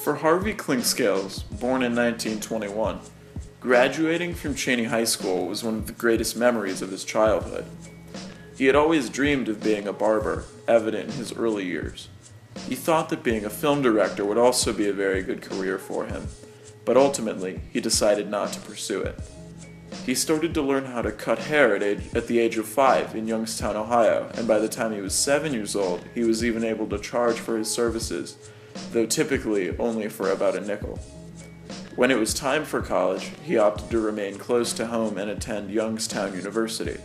For Harvey Clinkscales, born in 1921, graduating from Cheney High School was one of the greatest memories of his childhood. He had always dreamed of being a barber, evident in his early years. He thought that being a film director would also be a very good career for him, but ultimately he decided not to pursue it. He started to learn how to cut hair at the age of 5 in Youngstown, Ohio, and by the time he was 7 years old, he was even able to charge for his services, though typically only for about a nickel. When it was time for college, he opted to remain close to home and attend Youngstown University.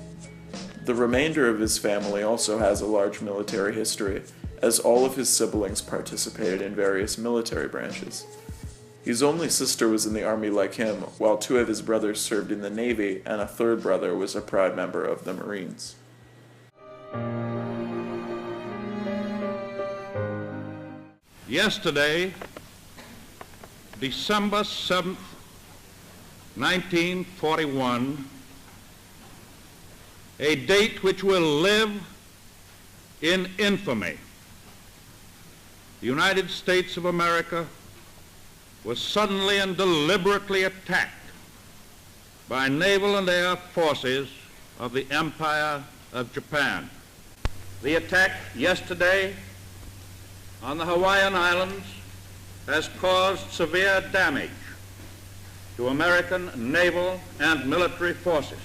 The remainder of his family also has a large military history, as all of his siblings participated in various military branches. His only sister was in the Army like him, while 2 of his brothers served in the Navy, and a 3rd brother was a proud member of the Marines. Yesterday, December 7th, 1941, a date which will live in infamy, the United States of America was suddenly and deliberately attacked by naval and air forces of the Empire of Japan. The attack yesterday on the Hawaiian Islands has caused severe damage to American naval and military forces.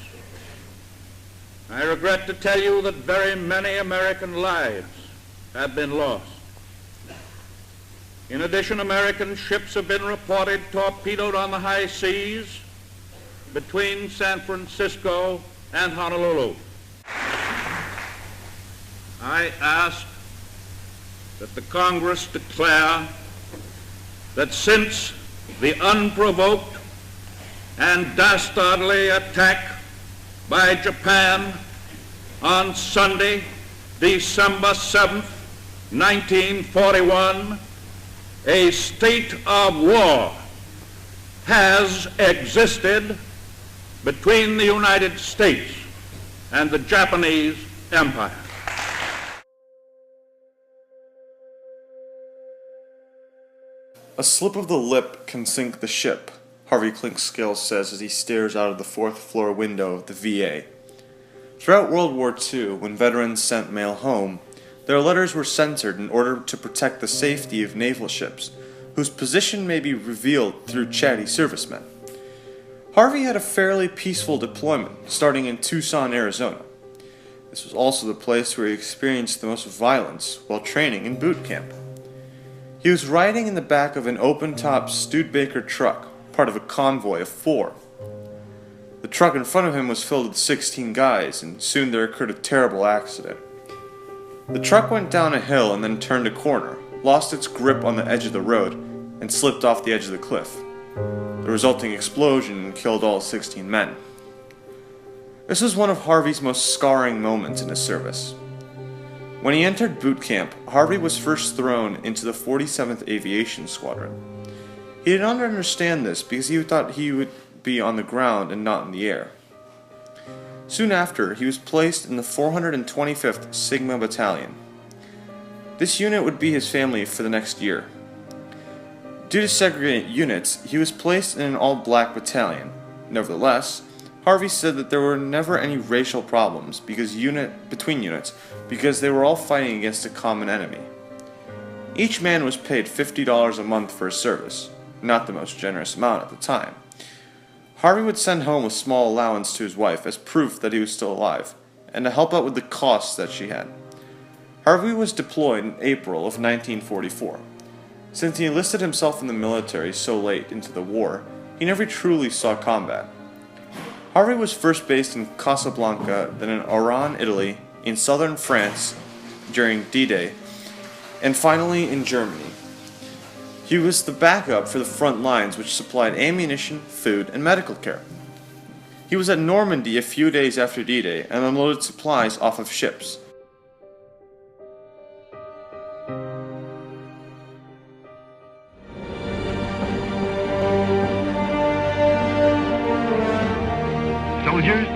I regret to tell you that very many American lives have been lost. In addition, American ships have been reported torpedoed on the high seas between San Francisco and Honolulu. I ask that the Congress declare that since the unprovoked and dastardly attack by Japan on Sunday, December 7th, 1941, a state of war has existed between the United States and the Japanese Empire. A slip of the lip can sink the ship, Harvey Clinkscales says as he stares out of the 4th-floor window of the VA. Throughout World War II, when veterans sent mail home, their letters were censored in order to protect the safety of naval ships, whose position may be revealed through chatty servicemen. Harvey had a fairly peaceful deployment, starting in Tucson, Arizona. This was also the place where he experienced the most violence while training in boot camp. He was riding in the back of an open-top Studebaker truck, part of a convoy of 4. The truck in front of him was filled with 16 guys, and soon there occurred a terrible accident. The truck went down a hill and then turned a corner, lost its grip on the edge of the road, and slipped off the edge of the cliff. The resulting explosion killed all 16 men. This was one of Harvey's most scarring moments in his service. When he entered boot camp, Harvey was first thrown into the 47th Aviation Squadron. He did not understand this because he thought he would be on the ground and not in the air. Soon after, he was placed in the 425th Sigma Battalion. This unit would be his family for the next year. Due to segregated units, he was placed in an all-black battalion. Nevertheless, Harvey said that there were never any racial problems between units because they were all fighting against a common enemy. Each man was paid $50 a month for his service, not the most generous amount at the time. Harvey would send home a small allowance to his wife as proof that he was still alive, and to help out with the costs that she had. Harvey was deployed in April of 1944. Since he enlisted himself in the military so late into the war, he never truly saw combat. Harvey was first based in Casablanca, then in Oran, Italy, in southern France during D-Day, and finally in Germany. He was the backup for the front lines which supplied ammunition, food, and medical care. He was at Normandy a few days after D-Day and unloaded supplies off of ships. Soldiers,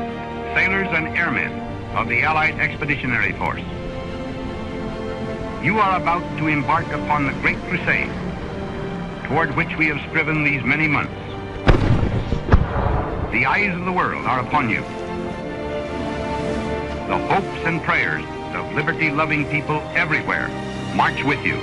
sailors, and airmen of the Allied Expeditionary Force, you are about to embark upon the Great Crusade, toward which we have striven these many months. The eyes of the world are upon you. The hopes and prayers of liberty-loving people everywhere march with you.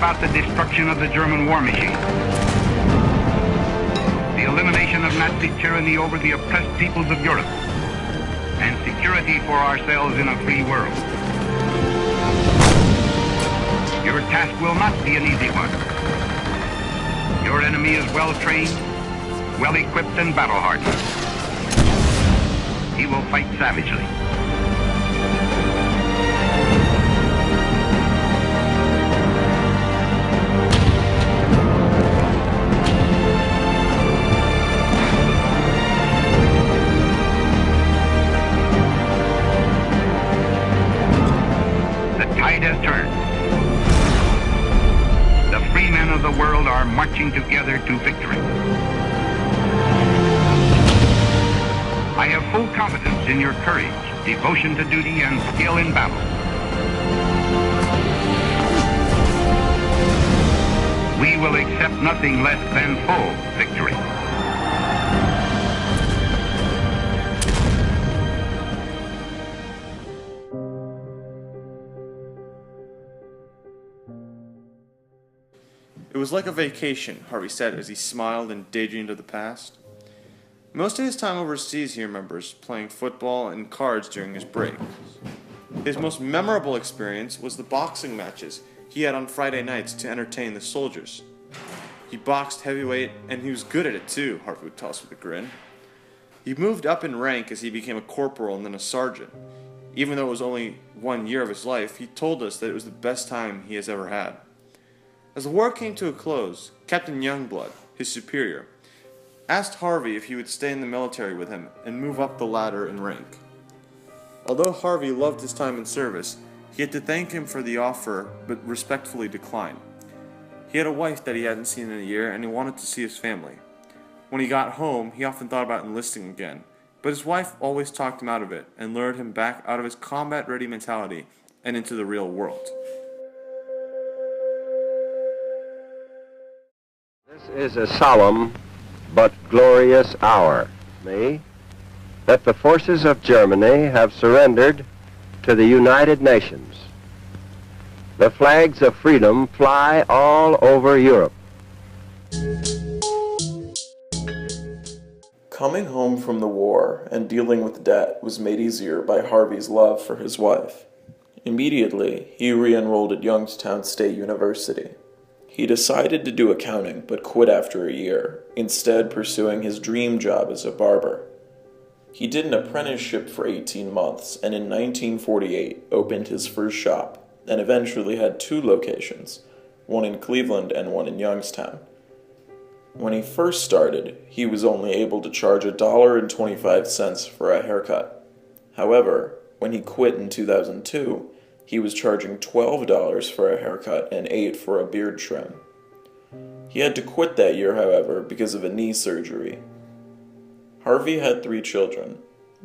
About the destruction of the German war machine, the elimination of Nazi tyranny over the oppressed peoples of Europe, and security for ourselves in a free world. Your task will not be an easy one. Your enemy is well trained, well equipped, and battle hardened. He will fight savagely. The world are marching together to victory. I have full confidence in your courage, devotion to duty, and skill in battle. We will accept nothing less than full victory. It was like a vacation, Harvey said as he smiled and daydreamed of the past. Most of his time overseas, he remembers, playing football and cards during his breaks. His most memorable experience was the boxing matches he had on Friday nights to entertain the soldiers. He boxed heavyweight, and he was good at it too, Harvey would tell us with a grin. He moved up in rank as he became a corporal and then a sergeant. Even though it was only 1 year of his life, he told us that it was the best time he has ever had. As the war came to a close, Captain Youngblood, his superior, asked Harvey if he would stay in the military with him and move up the ladder in rank. Although Harvey loved his time in service, he had to thank him for the offer but respectfully declined. He had a wife that he hadn't seen in a year and he wanted to see his family. When he got home, he often thought about enlisting again, but his wife always talked him out of it and lured him back out of his combat-ready mentality and into the real world. This is a solemn but glorious hour, me, that the forces of Germany have surrendered to the United Nations. The flags of freedom fly all over Europe. Coming home from the war and dealing with debt was made easier by Harvey's love for his wife. Immediately, he re-enrolled at Youngstown State University. He decided to do accounting, but quit after a year, instead pursuing his dream job as a barber. He did an apprenticeship for 18 months, and in 1948 opened his first shop, and eventually had 2 locations, one in Cleveland and one in Youngstown. When he first started, he was only able to charge $1.25 for a haircut. However, when he quit in 2002, he was charging $12 for a haircut and $8 for a beard trim. He had to quit that year, however, because of a knee surgery. Harvey had 3 children,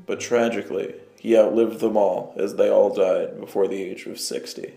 but tragically, he outlived them all as they all died before the age of 60.